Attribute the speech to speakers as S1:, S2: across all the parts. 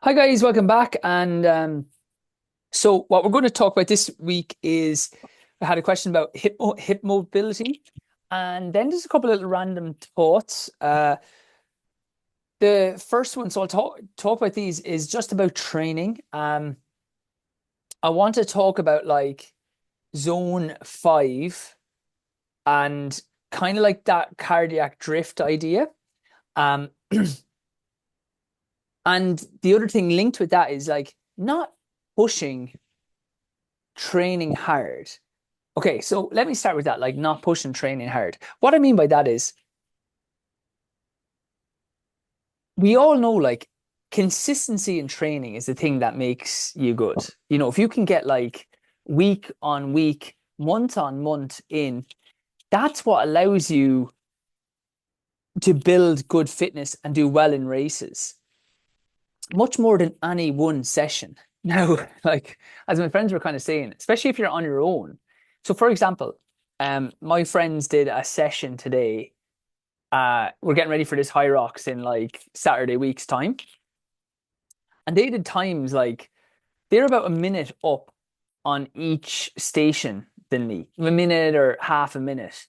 S1: Hi guys, welcome back. So what we're going to talk about this week is I had a question about hip mobility, and then just a couple of little random thoughts. The first one, so I'll talk about these is just about training. I want to talk about like zone five and kind of like that cardiac drift idea. Um, and the other thing linked with that is like not pushing training hard. Okay, so let me start with that, like not pushing training hard. What I mean by that is we all know like consistency in training is the thing that makes you good. You know, if you can get like week on week, month on month in, that's what allows you to build good fitness and do well in races, much more than any one session. Now, like as my friends were kind of saying, especially if you're on your own. So for example, my friends did a session today. We're getting ready for this High Rocks in like Saturday week's time. And they did times like they're about a minute up on each station than me, a minute or half a minute.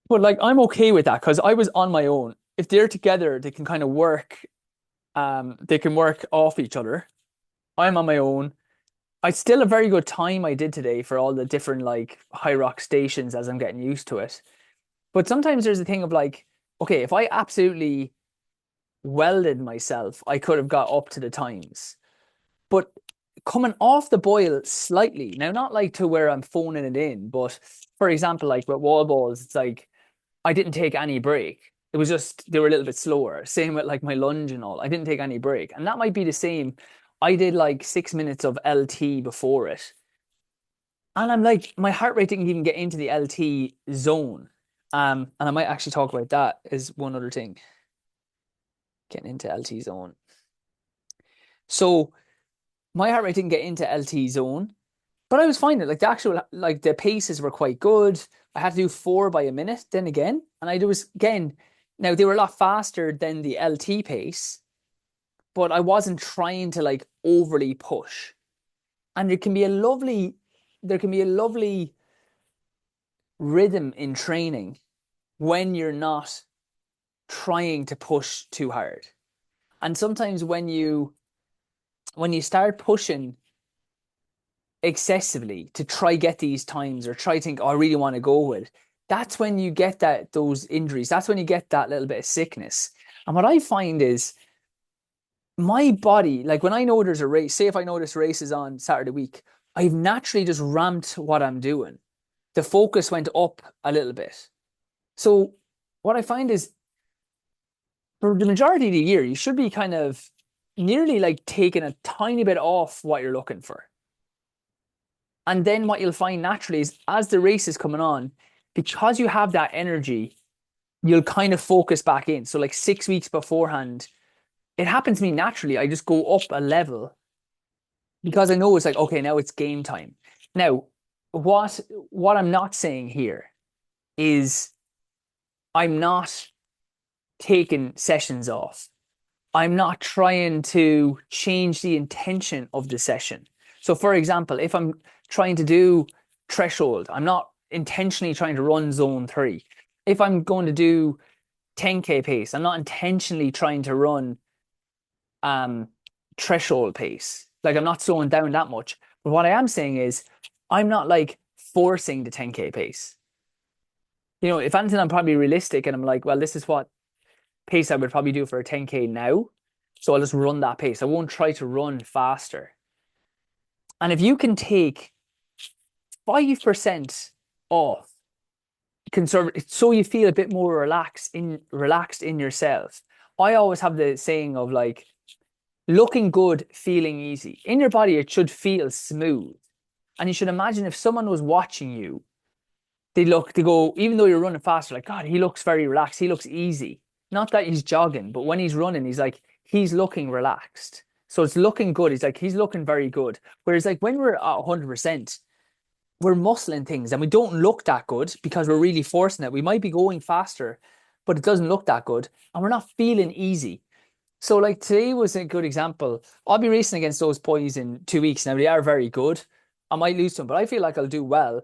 S1: But like I'm okay with that because I was on my own. If they're together, they can kind of work, they can work off each other. I'm on my own. I still a very good time I did today for all the different like High Rock stations as I'm getting used to it. But sometimes there's a thing of like, okay, if I absolutely welded myself, I could have got up to the times. But coming off the boil slightly, now not like to where I'm phoning it in, but for example, like with wall balls, it's like I didn't take any break. It was just they were a little bit slower. Same with like my lunge and all. I didn't take any break. And that might be the same. I did like 6 minutes of LT before it. And I'm like, my heart rate didn't even get into the LT zone. And I might actually talk about that as one other thing, getting into LT zone. So my heart rate didn't get into LT zone, but I was finding like the actual like the paces were quite good. I had to do 4 by a minute then again, and I was again. Now they were a lot faster than the LT pace, but I wasn't trying to like overly push. And there can be a lovely rhythm in training when you're not trying to push too hard. And sometimes when you start pushing excessively to try get these times or try think, oh, I really want to go with, that's when you get those injuries. That's when you get that little bit of sickness. And what I find is my body, like when I know there's a race, say if I know this race is on Saturday week, I've naturally just ramped what I'm doing. The focus went up a little bit. So what I find is for the majority of the year, you should be kind of nearly like taking a tiny bit off what you're looking for. And then what you'll find naturally is as the race is coming on, because you have that energy, you'll kind of focus back in. So like 6 weeks beforehand, it happens to me naturally. I just go up a level because I know it's like, okay, now it's game time. Now, what I'm not saying here is I'm not taking sessions off. I'm not trying to change the intention of the session. So, for example, if I'm trying to do threshold, I'm not intentionally trying to run zone three. If I'm going to do 10K pace, I'm not intentionally trying to run um, threshold pace. Like I'm not slowing down that much. But what I am saying is I'm not like forcing the 10K pace. You know, if anything, I'm probably realistic and I'm like, well, this is what pace I would probably do for a 10K now. So I'll just run that pace. I won't try to run faster. And if you can take 5% off conservative so you feel a bit more relaxed in yourself. I always have the saying of like looking good, feeling easy. In your body, it should feel smooth. And you should imagine if someone was watching you, they go, even though you're running faster, like, God, he looks very relaxed. He looks easy. Not that he's jogging, but when he's running, he's like, he's looking relaxed. So it's looking good. He's like, he's looking very good. Whereas like when we're at 100%, we're muscling things and we don't look that good because we're really forcing it. We might be going faster, but it doesn't look that good. And we're not feeling easy. So like today was a good example. I'll be racing against those boys in 2 weeks. Now they are very good. I might lose to them, but I feel like I'll do well,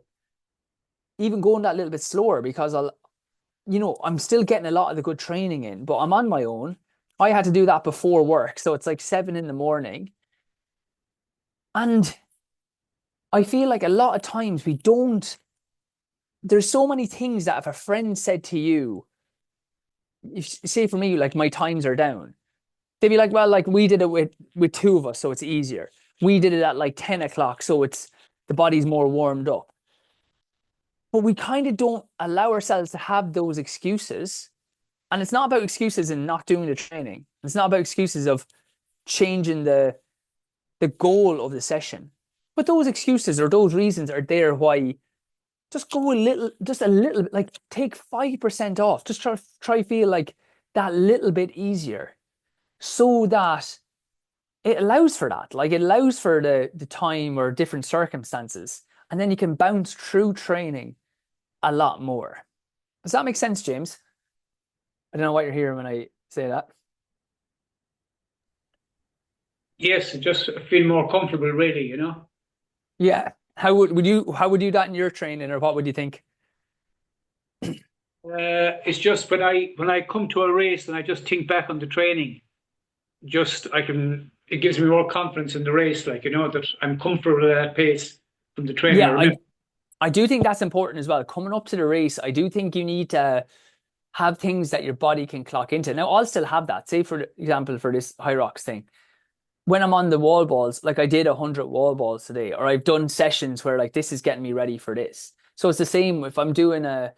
S1: even going that little bit slower because I'm still getting a lot of the good training in, but I'm on my own. I had to do that before work, so it's like 7 in the morning. And I feel like a lot of times we don't, there's so many things that if a friend said to you, if, say for me, like my times are down, they'd be like, well, like we did it with two of us, so it's easier. We did it at like 10 o'clock, so it's the body's more warmed up. But we kind of don't allow ourselves to have those excuses. And it's not about excuses in not doing the training. It's not about excuses of changing the goal of the session. But those excuses or those reasons are there why just go just a little bit, like take 5% off. Just try feel like that little bit easier so that it allows for that. Like it allows for the time or different circumstances. And then you can bounce through training a lot more. Does that make sense, James? I don't know what you're hearing when I say that.
S2: Yes, just feel more comfortable, really, you know.
S1: Yeah. How would you do that in your training, or what would you think?
S2: It's just when I come to a race and I just think back on the training, just I can it gives me more confidence in the race, like that I'm comfortable at that pace from the training. I
S1: Yeah,
S2: remember.
S1: I do think that's important as well. Coming up to the race, I do think you need to have things that your body can clock into. Now, I'll still have that. Say, for example, for this high rocks thing, when I'm on the wall balls, like I did 100 wall balls today, or I've done sessions where like this is getting me ready for this. So it's the same if I'm doing a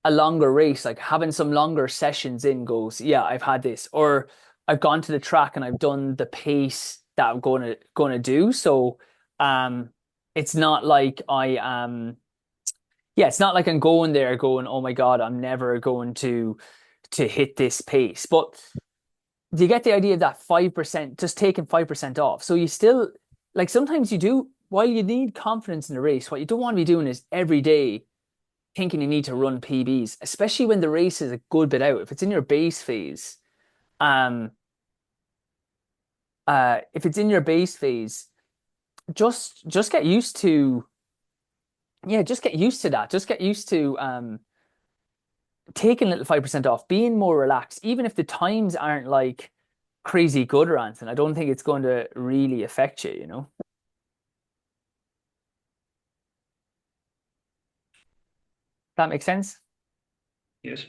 S1: longer race, like having some longer sessions in goes, yeah, I've had this, or I've gone to the track and I've done the pace that I'm going to do. So, um, it's not like yeah, it's not like I'm going there going, oh my God, I'm never going to hit this pace. But do you get the idea of that 5%, just taking 5% off? So you still, like sometimes you do, while you need confidence in the race, what you don't want to be doing is every day thinking you need to run PBs, especially when the race is a good bit out. If it's in your base phase, um, if it's in your base phase, just get used to, yeah, just get used to that. Just get used to taking a little 5% off, being more relaxed, even if the times aren't like crazy good or anything. I don't think it's going to really affect you, you know? That makes sense?
S2: Yes.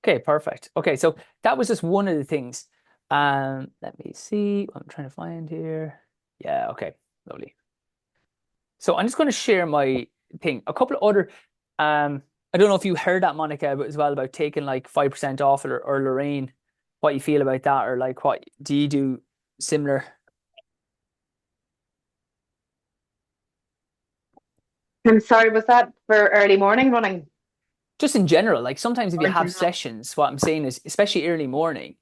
S1: Okay, perfect. Okay, so that was just one of the things. Let me see what I'm trying to find here. Yeah, okay, lovely. So I'm just going to share my thing. A couple of other, I don't know if you heard that, Monica, but as well about taking like 5% off, or Lorraine, what you feel about that, or like what do you do similar?
S3: I'm sorry, was that for early morning running?
S1: Just in general, like sometimes if
S3: Or
S1: you
S3: in
S1: have
S3: general?
S1: sessions, what I'm saying is, especially early morning,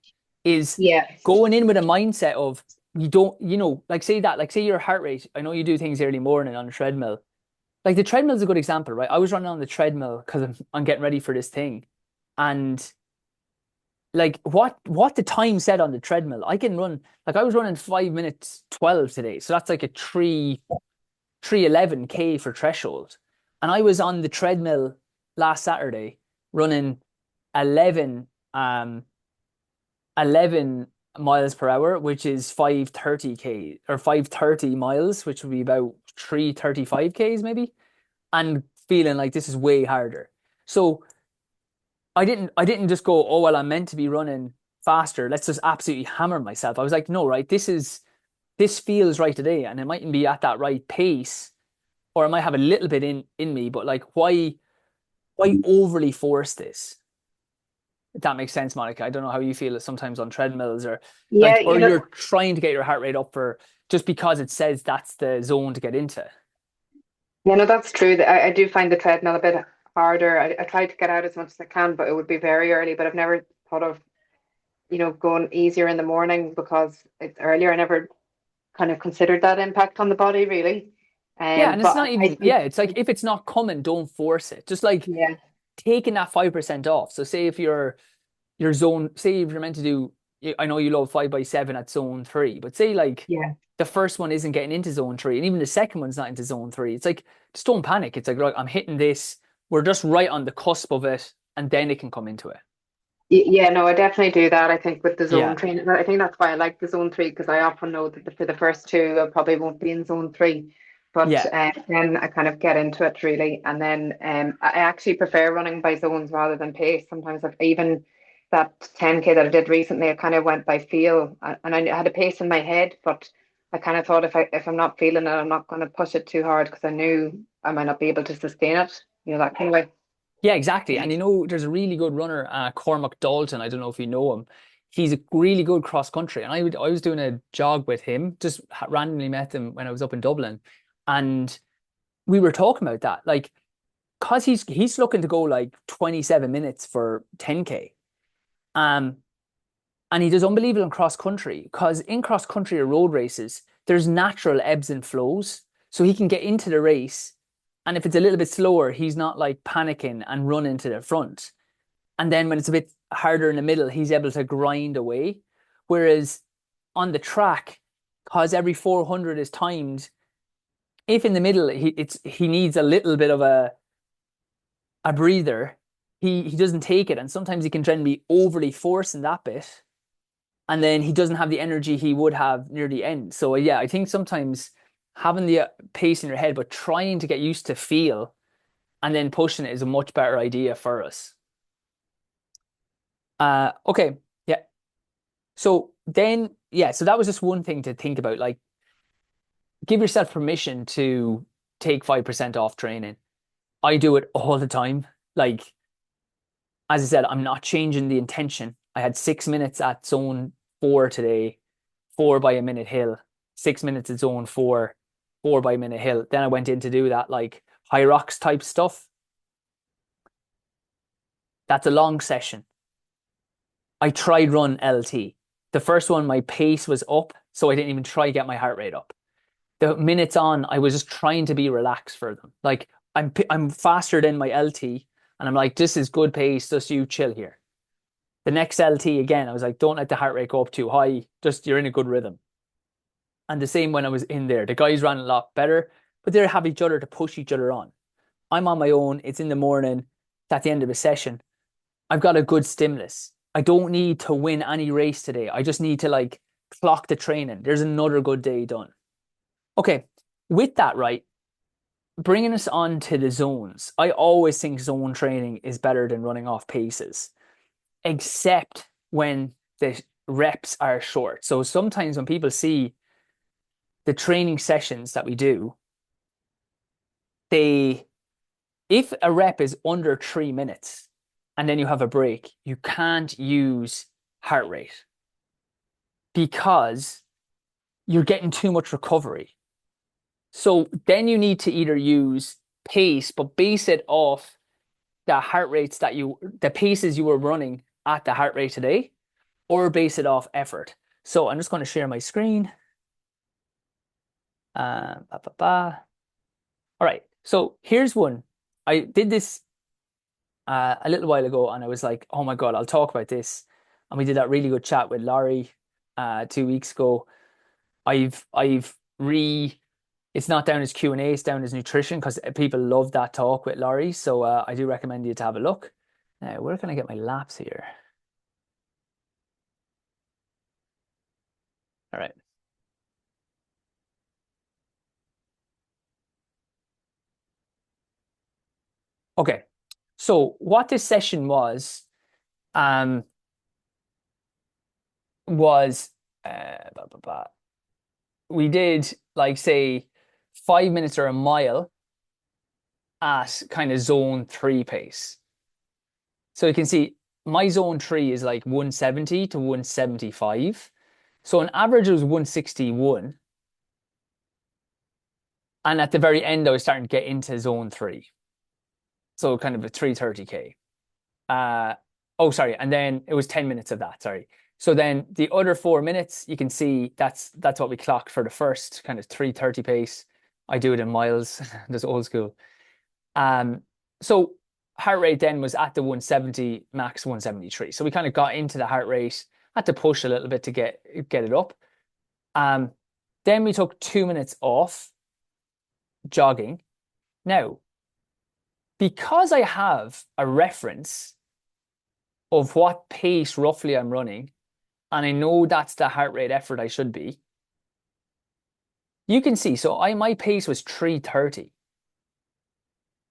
S1: is
S3: Yeah.
S1: going in with a mindset of you don't, like say that, like say your heart rate. I know you do things early morning on the treadmill. Like the treadmill is a good example, right? I was running on the treadmill because I'm getting ready for this thing, and like what the time said on the treadmill, I can run like I was running 5 minutes 12 today, so that's like a 3:11 K for threshold, and I was on the treadmill last Saturday running 11 um 11 miles per hour, which is 530 K or 530 miles, which would be about 335 Ks maybe, and feeling like this is way harder. So I didn't just go, oh well, I'm meant to be running faster. Let's just absolutely hammer myself. I was like, no, right, this feels right today, and it mightn't be at that right pace, or I might have a little bit in me, but like why overly force this? If that makes sense, Monica. I don't know how you feel sometimes on treadmills, or
S3: Yeah,
S1: like, or you're trying to get your heart rate up for just because it says that's the zone to get into.
S3: that's true. I do find the treadmill a bit harder. I try to get out as much as I can, but it would be very early. But I've never thought of, going easier in the morning because it's earlier. I never kind of considered that impact on the body, really.
S1: Yeah, and it's
S3: But
S1: not
S3: I
S1: even,
S3: think,
S1: yeah, it's like if it's not coming, don't force it. Just like
S3: yeah,
S1: taking that 5% off. So say if your zone, say if you're meant to do I know you love 5x7 at zone 3, but say like
S3: Yeah.
S1: the first one isn't getting into zone 3, and even the second one's not into zone 3. It's like, just don't panic. It's like, right, I'm hitting this. We're just right on the cusp of it, and then it can come into it.
S3: Yeah, no, I definitely do that. I think with the zone
S1: Yeah.
S3: training, I think that's why I like the zone three because I often know that for the first two, I probably won't be in zone three, but
S1: Yeah.
S3: then I kind of get into it really, and then I actually prefer running by zones rather than pace. Sometimes I've even that 10K that I did recently, I kind of went by feel, and I had a pace in my head, but I kind of thought if I'm not feeling it, I'm not going to push it too hard because I knew I might not be able to sustain it, that kind of way.
S1: Yeah, exactly. And there's a really good runner, Cormac Dalton. I don't know if you know him. He's a really good cross country, and I was doing a jog with him. Just randomly met him when I was up in Dublin, and we were talking about that, like, cause he's looking to go like 27 minutes for 10K, um, and he does unbelievable in cross country. Because in cross country or road races, there's natural ebbs and flows, so he can get into the race, and if it's a little bit slower, he's not like panicking and running to the front. And then when it's a bit harder in the middle, he's able to grind away. Whereas on the track, because every 400 is timed, if in the middle he needs a little bit of a breather, he doesn't take it, and sometimes he can try and be overly forcing that bit, and then he doesn't have the energy he would have near the end. So yeah, I think sometimes having the pace in your head, but trying to get used to feel and then pushing it is a much better idea for us. Okay, yeah. So then, yeah, so that was just one thing to think about. Like, give yourself permission to take 5% off training. I do it all the time. Like, as I said, I'm not changing the intention. I had 6 minutes at zone 4 today, 4 by a minute hill, 6 minutes at zone 4, 4 by a minute hill. Then I went in to do that, like, high rocks type stuff. That's a long session. I tried run LT. The first one, my pace was up, so I didn't even try to get my heart rate up. The minutes on, I was just trying to be relaxed for them. Like, I'm faster than my LT, and I'm like, this is good pace. Just you chill here. The next LT again, I was like, don't let the heart rate go up too high. Just you're in a good rhythm. And the same when I was in there. The guys ran a lot better, but they have each other to push each other on. I'm on my own. It's in the morning. It's at the end of a session. I've got a good stimulus. I don't need to win any race today. I just need to like clock the training. There's another good day done. Okay, with that, right, bringing us on to the zones. I always think zone training is better than running off paces, except when the reps are short. So sometimes when people see the training sessions that we do, they, if a rep is under 3 minutes and then you have a break, you can't use heart rate because you're getting too much recovery. So then you need to either use pace, but base it off the heart rates the paces you were running at the heart rate today, or base it off effort. So I'm just going to share my screen. All right. So here's one. I did this a little while ago, and I was like, oh my God, I'll talk about this. And we did that really good chat with Laurie 2 weeks ago. I've it's not down as Q&A, it's down as nutrition because people love that talk with Laurie. So I do recommend you to have a look. Now, where can I get my laps here? All right. Okay. So what this session um, was we did like say 5 minutes or a mile at kind of zone 3 pace. So you can see my zone 3 is like 170 to 175. So on average it was 161. And at the very end I was starting to get into zone 3. So kind of a 330K. Oh, sorry. And then it was 10 minutes of that. Sorry. So then the other 4 minutes, you can see that's what we clocked for the first kind of 330 pace. I do it in miles. That's old school. So heart rate then was at the 170, max 173. So we kind of got into the heart rate, Had to push a little bit to get it up. Then we took 2 minutes off jogging. Now, because I have a reference of what pace roughly I'm running, and I know that's the heart rate effort I should be, you can see, so my pace was 3:30.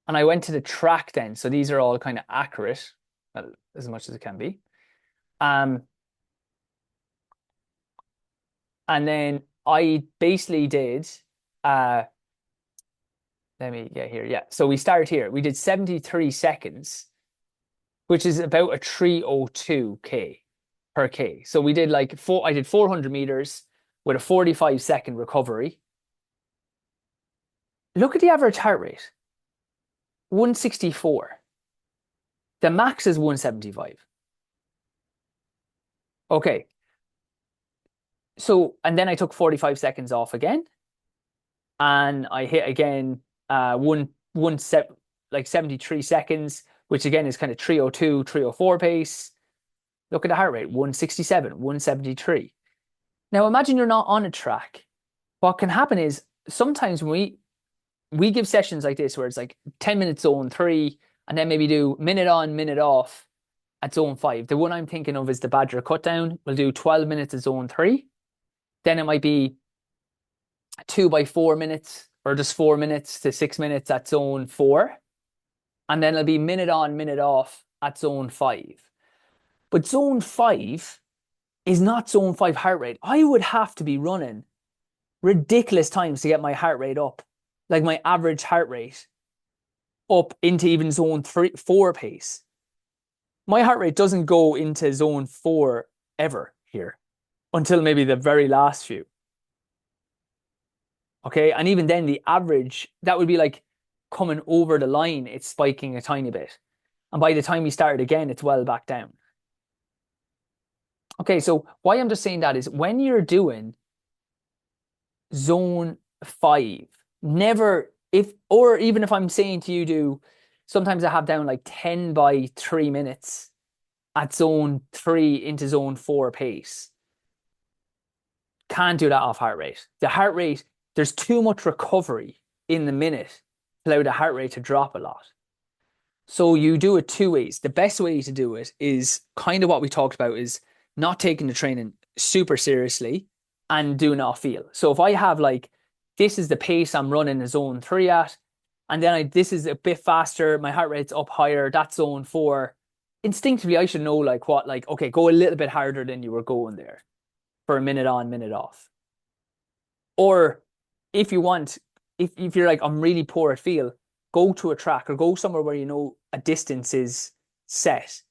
S1: And I went to the track then, so these are all kind of accurate, well, as much as it can be. And then I basically did, let me get here. Yeah. So we started here. We did 73 seconds, which is about a 3:02 per K. So we did I did 400 meters with a 45-second recovery. Look at the average heart rate. 164. The max is 175. Okay. So, and then I took 45 seconds off again. And I hit again like 73 seconds, which again is kind of 3:02, 3:04 pace. Look at the heart rate, 167, 173. Now imagine you're not on a track. What can happen is sometimes when we give sessions like this where it's like 10 minutes zone 3 and then maybe do minute on, minute off at zone 5. The one I'm thinking of is the Badger cut down. We'll do 12 minutes at zone 3. Then it might be 2 by 4 minutes or just 4 minutes to 6 minutes at zone 4. And then it'll be minute on, minute off at zone 5. But zone 5 is not zone 5 heart rate. I would have to be running ridiculous times to get my heart rate up, like my average heart rate up into even zone 4 pace. My heart rate doesn't go into zone 4 ever here until maybe the very last few. Okay, and even then the average, that would be like coming over the line, it's spiking a tiny bit. And by the time we started again, it's well back down. Okay, so why I'm just saying that is when you're doing zone 5, never, even if I'm saying to you sometimes I have down like 10 by 3 minutes at zone 3 into zone 4 pace. Can't do that off heart rate. The heart rate, there's too much recovery in the minute to allow the heart rate to drop a lot. So you do it 2 ways. The best way to do it is kind of what we talked about, is not taking the training super seriously and doing off feel. So if I have like, this is the pace I'm running a zone 3 at, and then this is a bit faster, my heart rate's up higher, that's zone 4. Instinctively, I should know okay, go a little bit harder than you were going there for a minute on, minute off. Or if you want, if you're like, I'm really poor at feel, go to a track or go somewhere where you know a distance is set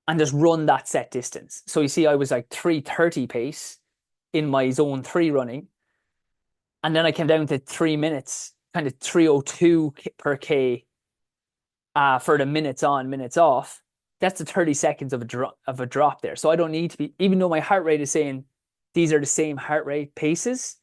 S1: and just run that set distance. So you see, I was like 3:30 pace in my zone 3 running. And then I came down to 3 minutes, kind of 3:02 per K for the minutes on, minutes off. That's the 30 seconds of a drop there. So I don't need to be, even though my heart rate is saying these are the same heart rate paces,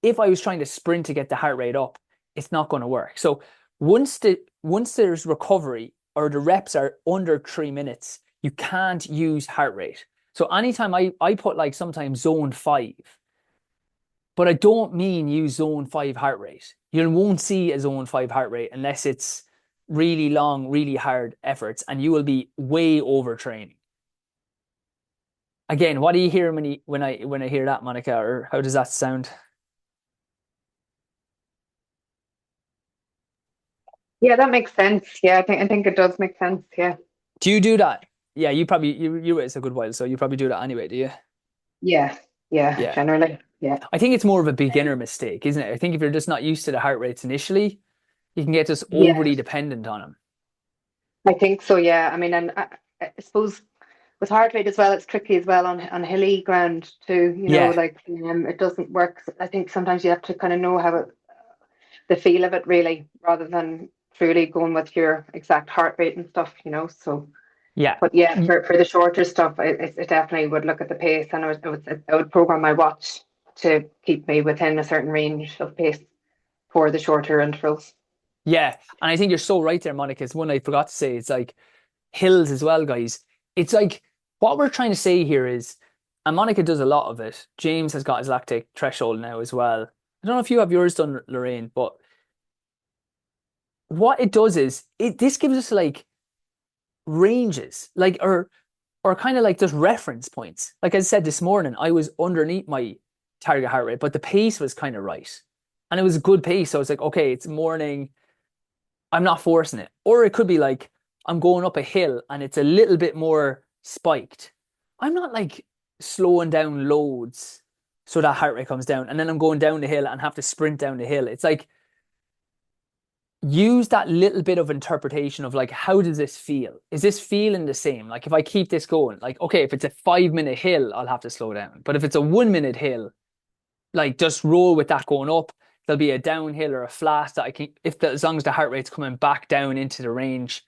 S1: if I was trying to sprint to get the heart rate up, it's not going to work. So once there's recovery or the reps are under 3 minutes, you can't use heart rate. So anytime I put like sometimes zone 5, but I don't mean use zone 5 heart rate. You won't see a zone 5 heart rate unless it's really long, really hard efforts, and you will be way overtraining. Again, what do you hear when I hear that, Monica, or how does that sound?
S3: Yeah, that makes sense. Yeah, I think it does make sense. Yeah.
S1: Do you do that? Yeah, you probably it's a good while, so you probably do that anyway, do you?
S3: Yeah.
S1: Yeah.
S3: Generally. Yeah.
S1: I think it's more of a beginner mistake, isn't it? I think if you're just not used to the heart rates initially, you can get just overly dependent on them.
S3: I think so, yeah. I mean, and I suppose with heart rate as well, it's tricky as well on hilly ground too. You know, it doesn't work. I think sometimes you have to kind of know the feel of it really, rather than truly going with your exact heart rate and stuff. You know, so
S1: yeah.
S3: But yeah, for the shorter stuff, it definitely would look at the pace, and I would program my watch to keep me within a certain range of pace for the shorter intervals.
S1: Yeah, and I think you're so right there, Monica. It's one I forgot to say. It's like hills as well, guys. It's like what we're trying to say here is, and Monica does a lot of it. James has got his lactic threshold now as well. I don't know if you have yours done, Lorraine, but what it does is this gives us like ranges, like or kind of like just reference points. Like I said this morning, I was underneath my target heart rate, but the pace was kind of right. And it was a good pace. So I was like, okay, it's morning. I'm not forcing it. Or it could be like I'm going up a hill and it's a little bit more spiked. I'm not like slowing down loads so that heart rate comes down. And then I'm going down the hill and have to sprint down the hill. It's like use that little bit of interpretation of like, how does this feel? Is this feeling the same? Like if I keep this going, like, okay, if it's a 5 minute hill, I'll have to slow down. But if it's a 1 minute hill, like just roll with that going up. There'll be a downhill or a flat that I can, as long as the heart rate's coming back down into the range,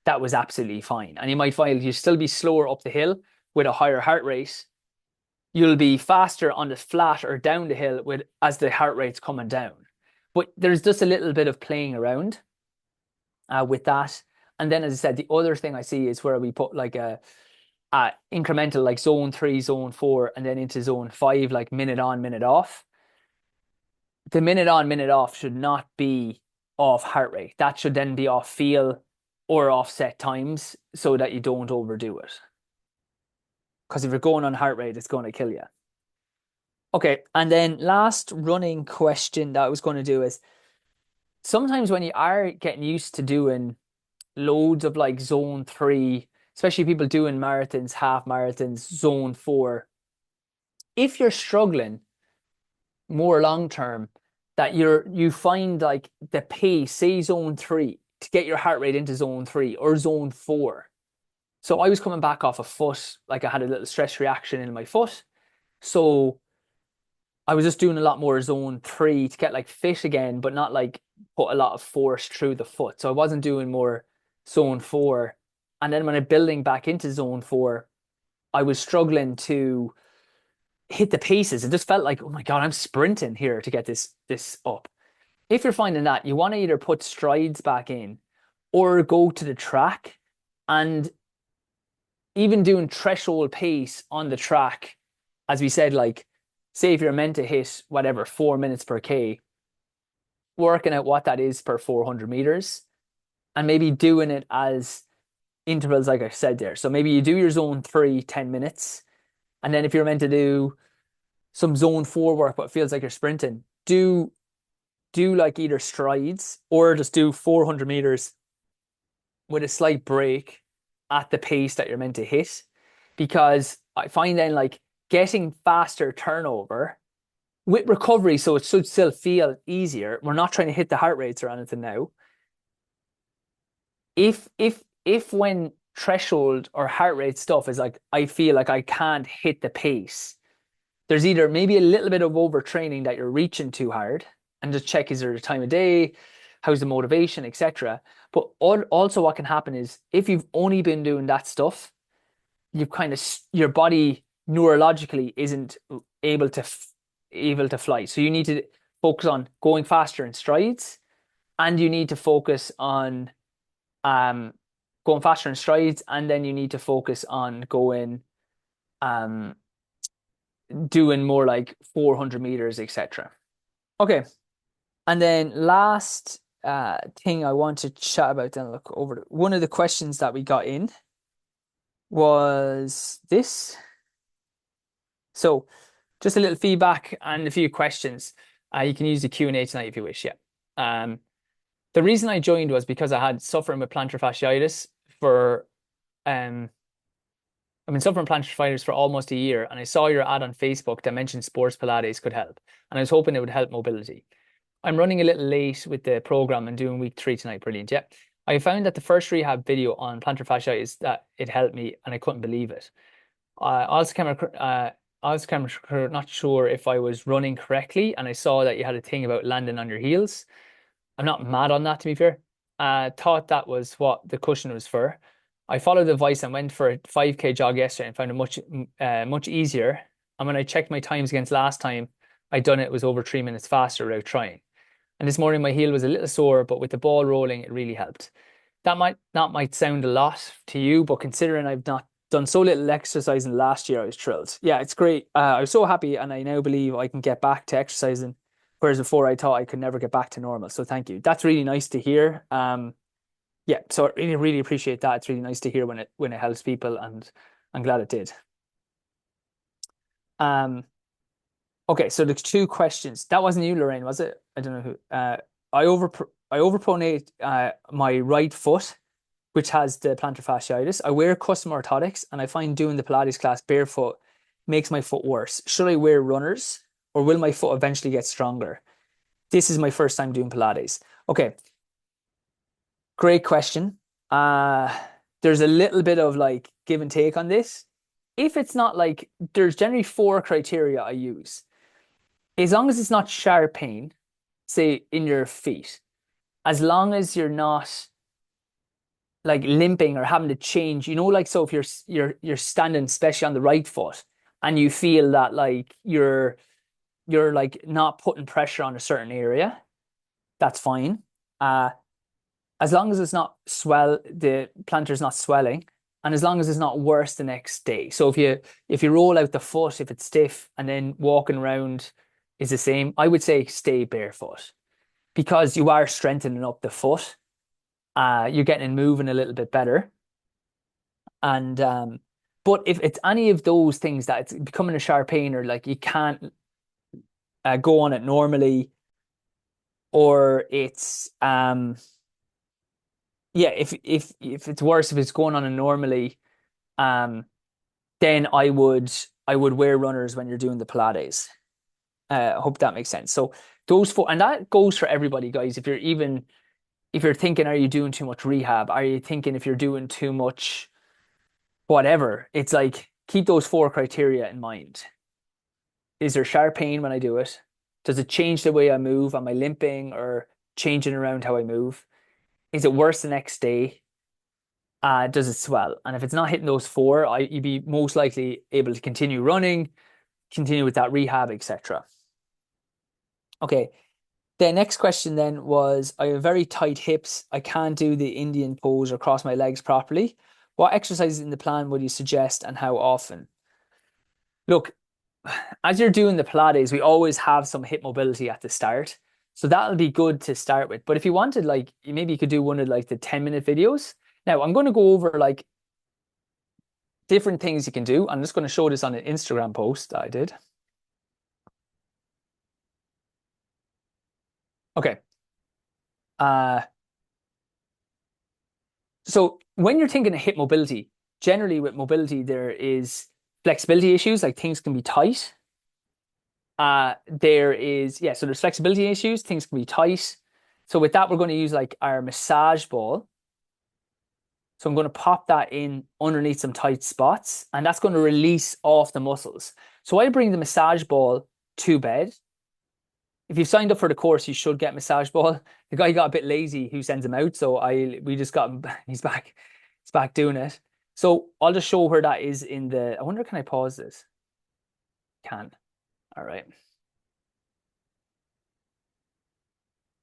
S1: that was absolutely fine. And you might find you still be slower up the hill with a higher heart rate. You'll be faster on the flat or down the hill as the heart rate's coming down. But there's just a little bit of playing around with that. And then, as I said, the other thing I see is where we put like a incremental, like zone 3, zone 4, and then into zone 5, like minute on, minute off. The minute on, minute off should not be off heart rate. That should then be off feel or off set times so that you don't overdo it. Because if you're going on heart rate, it's going to kill you. Okay, and then last running question that I was going to do is, sometimes when you are getting used to doing loads of like zone 3, especially people doing marathons, half marathons, zone 4, if you're struggling more long term, that you find like the pace, say zone 3, to get your heart rate into zone 3 or zone 4. So I was coming back off a foot, like I had a little stress reaction in my foot. So I was just doing a lot more zone 3 to get like fit again, but not like put a lot of force through the foot. So I wasn't doing more zone 4. And then when I'm building back into zone 4, I was struggling to hit the paces. It just felt like, oh my God, I'm sprinting here to get this up. If you're finding that, you want to either put strides back in or go to the track, and even doing threshold pace on the track, as we said, like say if you're meant to hit whatever 4 minutes per K, working out what that is per 400 meters and maybe doing it as intervals like I said there. So maybe you do your zone 3, 10 minutes. And then if you're meant to do some zone 4 work, but it feels like you're sprinting, do like either strides or just do 400 meters with a slight break at the pace that you're meant to hit. Because I find then like getting faster turnover with recovery, so it should still feel easier. We're not trying to hit the heart rates or anything now. If when threshold or heart rate stuff is like, I feel like I can't hit the pace, there's either maybe a little bit of overtraining that you're reaching too hard, and just check, is there a time of day, how's the motivation, etc. But also what can happen is if you've only been doing that stuff, you've kind of, your body neurologically isn't able to fly. So you need to focus on going faster in strides, and you need to focus on going faster in strides, and then you need to focus on going doing more like 400 meters, etc. Okay. And then last thing I want to chat about, then look over one of the questions that we got in was this. So just a little feedback and a few questions. You can use the Q&A tonight if you wish. Yeah. The reason I joined was because I had suffering with plantar fasciitis for I've been suffering plantar fasciitis for almost a year, and I saw your ad on Facebook that mentioned sports Pilates could help, and I was hoping it would help mobility. I'm running a little late with the program and doing week 3 tonight. Brilliant. Yeah. I found that the first rehab video on plantar fasciitis that it helped me, and I couldn't believe it. I also came not sure if I was running correctly, and I saw that you had a thing about landing on your heels. I'm not mad on that, to be fair. Thought that was what the cushion was for. I followed the advice and went for a 5K jog yesterday and found it much easier. And when I checked my times against last time I'd done it, it was over 3 minutes faster without trying. And this morning my heel was a little sore, but with the ball rolling, it really helped. That might sound a lot to you, but considering I've not done so little exercising last year. I was thrilled. Yeah, it's great. I was so happy, and I now believe I can get back to exercising, whereas before I thought I could never get back to normal. So thank you. That's really nice to hear. Yeah, so I really, really appreciate that. It's really nice to hear when it helps people, and I'm glad it did. Okay, so there's two questions. That wasn't you, Lorraine, was it? I don't know who. I overpronate my right foot, which has the plantar fasciitis. I wear custom orthotics, and I find doing the Pilates class barefoot makes my foot worse. Should I wear runners, or will my foot eventually get stronger? This is my first time doing Pilates. Okay, great question. There's a little bit of like give and take on this. If it's not like, there's generally 4 criteria I use. As long as it's not sharp pain, say in your feet, as long as you're not like limping or having to change, like, so if you're standing, especially on the right foot, and you feel that like you're like not putting pressure on a certain area, that's fine. As long as it's not the plantar's not swelling, and as long as it's not worse the next day. So if you roll out the foot, if it's stiff, and then walking around is the same, I would say stay barefoot, because you are strengthening up the foot. You're getting it moving a little bit better. And but if it's any of those things that it's becoming a sharp pain, or like you can't go on it normally, or it's yeah, if it's worse, if it's going on it normally, then I would wear runners when you're doing the Pilates. I hope that makes sense. So those 4, and that goes for everybody, guys. If you're thinking, are you doing too much rehab? Are you thinking if you're doing too much whatever? It's like, keep those 4 criteria in mind. Is there sharp pain when I do it? Does it change the way I move? Am I limping or changing around how I move? Is it worse the next day? Does it swell? And if it's not hitting those 4, you'd be most likely able to continue running, continue with that rehab, etc. Okay. The next question then was, I have very tight hips. I can't do the Indian pose or cross my legs properly. What exercises in the plan would you suggest, and how often? Look, as you're doing the Pilates, we always have some hip mobility at the start. So that'll be good to start with. But if you wanted, like, maybe you could do one of like the 10-minute videos. Now, I'm going to go over like different things you can do. I'm just going to show this on an Instagram post that I did. Okay. So when you're thinking of hip mobility, generally with mobility, there is flexibility issues, like things can be tight. So there's flexibility issues, things can be tight. So with that, we're going to use like our massage ball. So I'm going to pop that in underneath some tight spots, and that's going to release off the muscles. So I bring the massage ball to bed. If you've signed up for the course, you should get massage ball. The guy got a bit lazy who sends him out, so we just got him. He's back doing it. So I'll just show where that is in the. I wonder, can I pause this? Can. All right.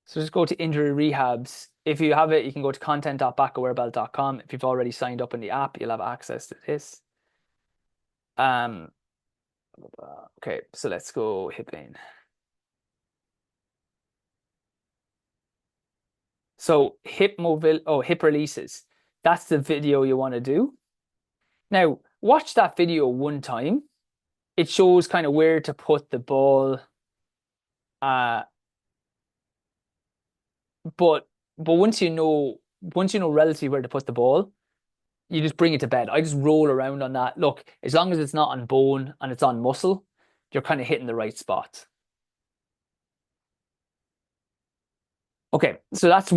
S1: So just go to injury rehabs. If you have it, you can go to content.backawarebelt.com. If you've already signed up in the app, you'll have access to this. Okay, so let's go hip pain. So hip releases. That's the video you want to do. Now, watch that video one time. It shows kind of where to put the ball. But once you know relatively where to put the ball, you just bring it to bed. I just roll around on that. Look, as long as it's not on bone and it's on muscle, you're kind of hitting the right spot. Okay, so that's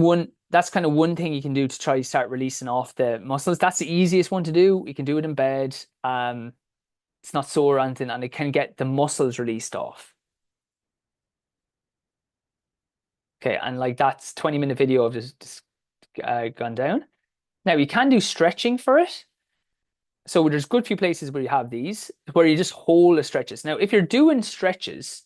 S1: kind of one thing you can do to try to start releasing off the muscles. That's the easiest one to do. You can do it in bed. It's not sore or anything, and it can get the muscles released off. Okay, and like that's 20-minute video of just gone down. Now you can do stretching for it. So there's a good few places where you have these, where you just hold the stretches. Now, if you're doing stretches,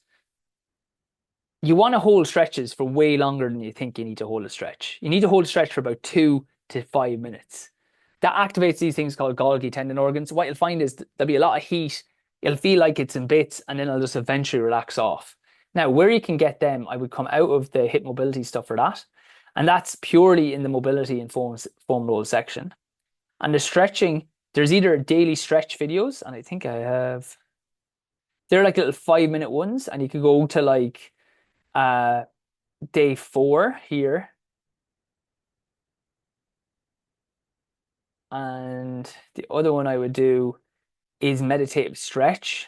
S1: you want to hold stretches for way longer than you think you need to hold a stretch. You need to hold a stretch for about 2 to 5 minutes. that activates these things called Golgi tendon organs. What you'll find is there'll be a lot of heat. You'll feel like it's in bits, and then it'll just eventually relax off. Now, where you can get them, I would come out of the hip mobility stuff for that. And that's purely in the mobility and foam roll section. And the stretching, there's either daily stretch videos, and I think I have, they're like little 5-minute ones, and you could go to like day 4 here. And the other one I would do is meditative stretch.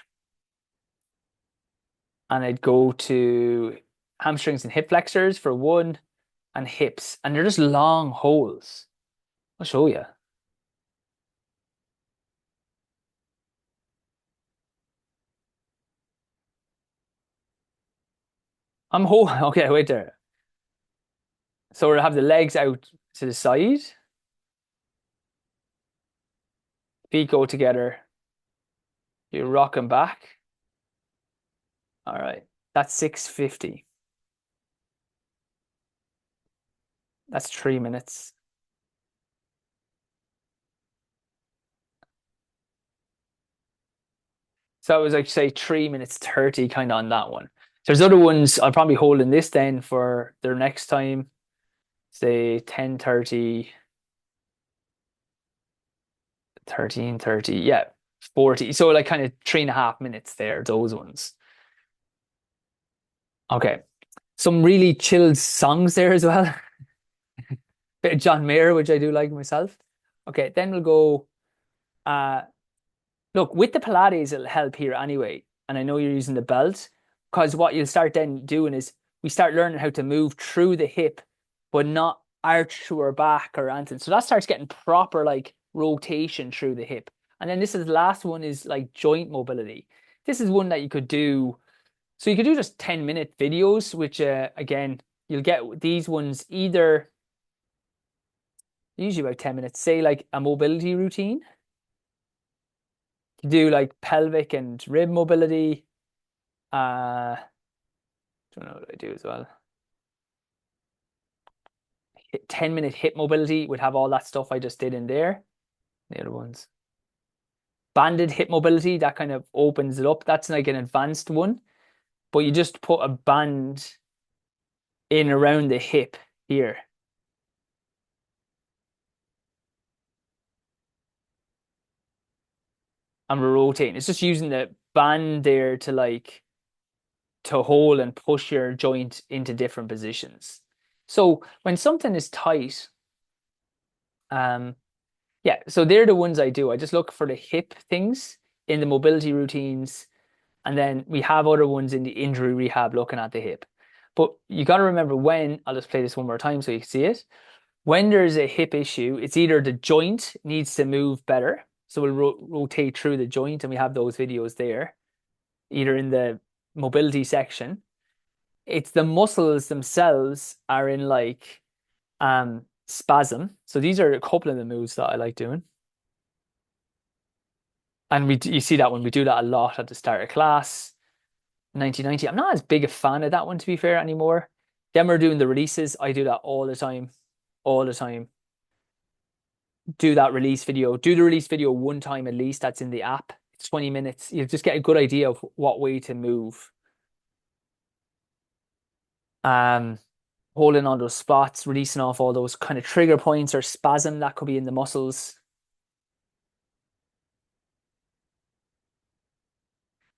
S1: And I'd go to hamstrings and hip flexors for 1, and hips. And they're just long holds. I'll show you. I'm holding, okay, wait there. So we'll have the legs out to the side. Feet go together. You rock them back. All right, that's 650. That's 3 minutes. So it was like, say, 3 minutes 30 kind of on that one. There's other ones I'll probably hold in this then for their next time, say 10:30, 13:30, yeah, 40. So like kind of 3.5 minutes there, those ones. Okay. Some really chilled songs there as well. Bit of John Mayer, which I do like myself. Okay, then we'll go look, with the Pilates, it'll help here anyway. And I know you're using the belt, because what you'll start then doing is we start learning how to move through the hip, but not arch through our back or anything. So that starts getting proper like rotation through the hip. And then this is the last one, is like joint mobility. This is one that you could do. So you could do just 10-minute videos, which again, you'll get these ones either usually about 10 minutes, say like a mobility routine. You do like pelvic and rib mobility. Don't know what I do as well. 10-minute hip mobility would have all that stuff I just did in there. The other ones. Banded hip mobility, that kind of opens it up. That's like an advanced one. But you just put a band in around the hip here. And we're rotating. It's just using the band there to like to hold and push your joint into different positions. So when something is tight, yeah, so they're the ones I do. I just look for the hip things in the mobility routines, and then we have other ones in the injury rehab looking at the hip. But you got to remember, when, I'll just play this one more time so you can see it. When there's a hip issue, it's either the joint needs to move better, so we'll rotate through the joint, and we have those videos there, either in the mobility section. It's the muscles themselves are in like spasm. So these are a couple of the moves that I like doing. And you see that when we do that a lot at the start of class. 1990. I'm not as big a fan of that one, to be fair, anymore. Then we're doing the releases. I do that all the time. All the time. Do that release video. Do the release video 1 time at least. That's in the app. It's 20 minutes. You just get a good idea of what way to move. Holding on those spots, releasing off all those kind of trigger points or spasm that could be in the muscles.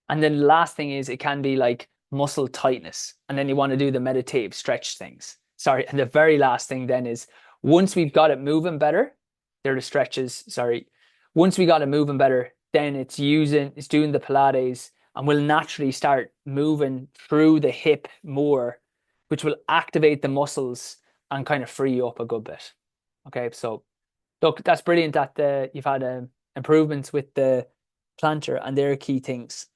S1: And then the last thing is, it can be like muscle tightness. And then you want to do the meditative stretch things. Sorry. And the very last thing then is, once we've got it moving better, they're the stretches. Sorry. Once we got it moving better, then it's doing the Pilates, and we'll naturally start moving through the hip more, which will activate the muscles and kind of free you up a good bit. Okay, so look, that's brilliant that you've had improvements with the plantar, and they're key things.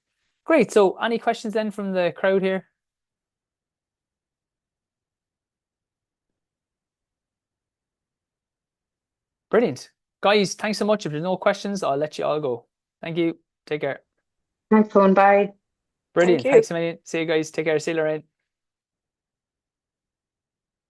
S1: Great. So any questions then from the crowd here? Brilliant. Guys, thanks so much. If there's no questions, I'll let you all go. Thank you. Take care.
S3: Thanks, phone. Bye.
S1: Brilliant.
S4: Thank you.
S1: Thanks a million. See you guys. Take care. See you, Lorraine.